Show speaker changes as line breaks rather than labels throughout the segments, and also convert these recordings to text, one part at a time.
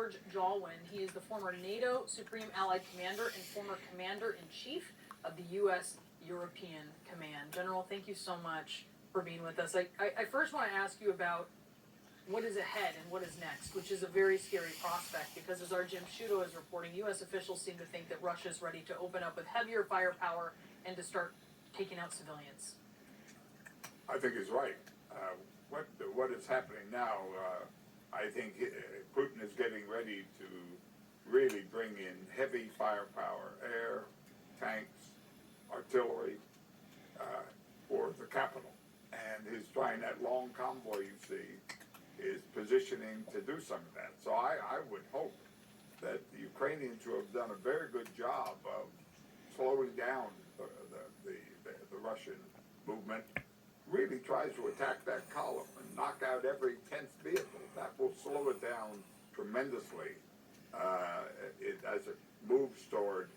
Serge Jalwin. He is the former NATO Supreme Allied Commander and former Commander-in-Chief of the U.S. European Command. General, thank you so much for being with us. I first want to ask you about what is ahead and what is next, which is a very scary prospect because, as our Jim Sciutto is reporting, U.S. officials seem to think that Russia is ready to open up with heavier firepower and to start taking out civilians.
I think he's right. What is happening now, I think Putin is getting ready to really bring in heavy firepower, air, tanks, artillery, for the capital. And he's trying that long convoy, you see, is positioning to do some of that. So I would hope that the Ukrainians, who have done a very good job of slowing down the Russian movement, really tries to attack that column and knock out every 10th vehicle. That will slow it down tremendously as it moves toward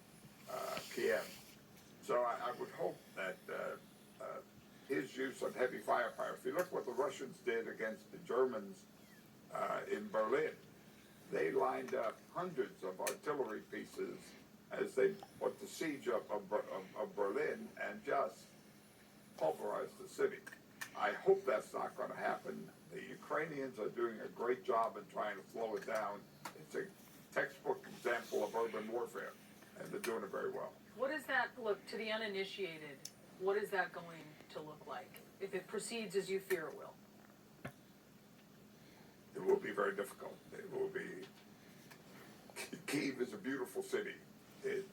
Kiev. So I would hope that his use of heavy firepower, if you look what the Russians did against the Germans in Berlin, they lined up hundreds of artillery pieces as they put the siege up of Berlin and just pulverized the city. I hope that's not going to happen. The Ukrainians are doing a great job in trying to slow it down. It's a textbook example of urban warfare, and they're doing it very well.
What does that look, to the uninitiated, what is that going to look like if it proceeds as you fear it will?
It will be very difficult. It will be. Kyiv is a beautiful city. It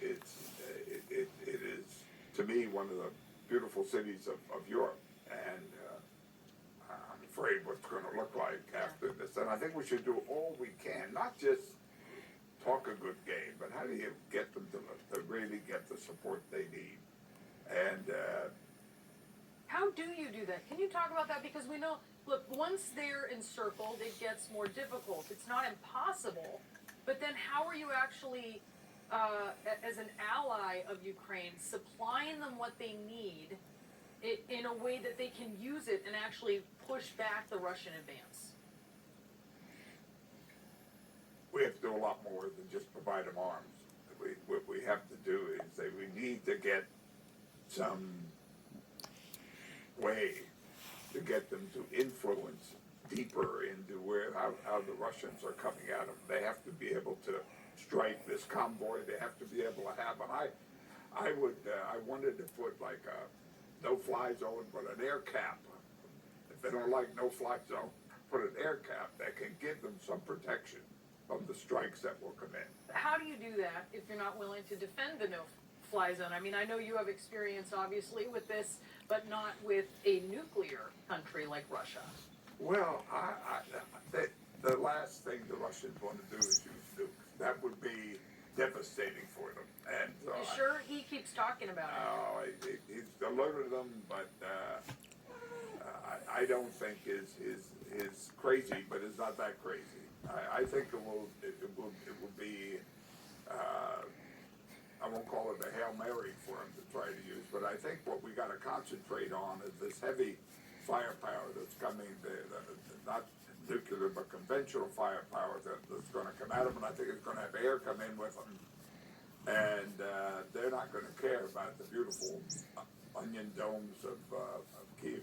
is, to me, one of the beautiful cities of Europe, and I'm afraid what's going to look like after this. And I think we should do all we can, not just talk a good game, but how do you get them to really get the support they need? And
how do you do that? Can you talk about that? Because we know, look, once they're encircled, it gets more difficult. It's not impossible, but then how are you actually, as an ally of Ukraine, supplying them what they need in a way that they can use it and actually push back the Russian advance?
we have to do a lot more than just provide them arms. What we have to do is that we need to get some way to get them to influence deeper into how the Russians are coming at them. They have to be able to strike this convoy. They have to be able to have, and I wanted to put like a no-fly zone, but an air cap. If they don't like no-fly zone, put an air cap that can give them some protection from the strikes that will come in.
How do you do that if you're not willing to defend the no-fly zone? I mean, I know you have experience, obviously, with this, but not with a nuclear country like Russia.
Well, the last thing the Russians want to do is use nukes. That would be devastating for them. And
You sure? He keeps talking about it.
he's alerted them, but I don't think is crazy, but it's not that crazy. I think it will be. I won't call it a Hail Mary for him to try to use, but I think what we got to concentrate on is this heavy firepower that's coming, not nuclear, but conventional firepower that's going to come at them, and I think it's going to have air come in with them, and they're not going to care about the beautiful onion domes of Kyiv.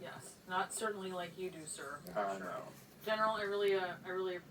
Yes, not certainly like you do, sir.
No.
General, I really appreciate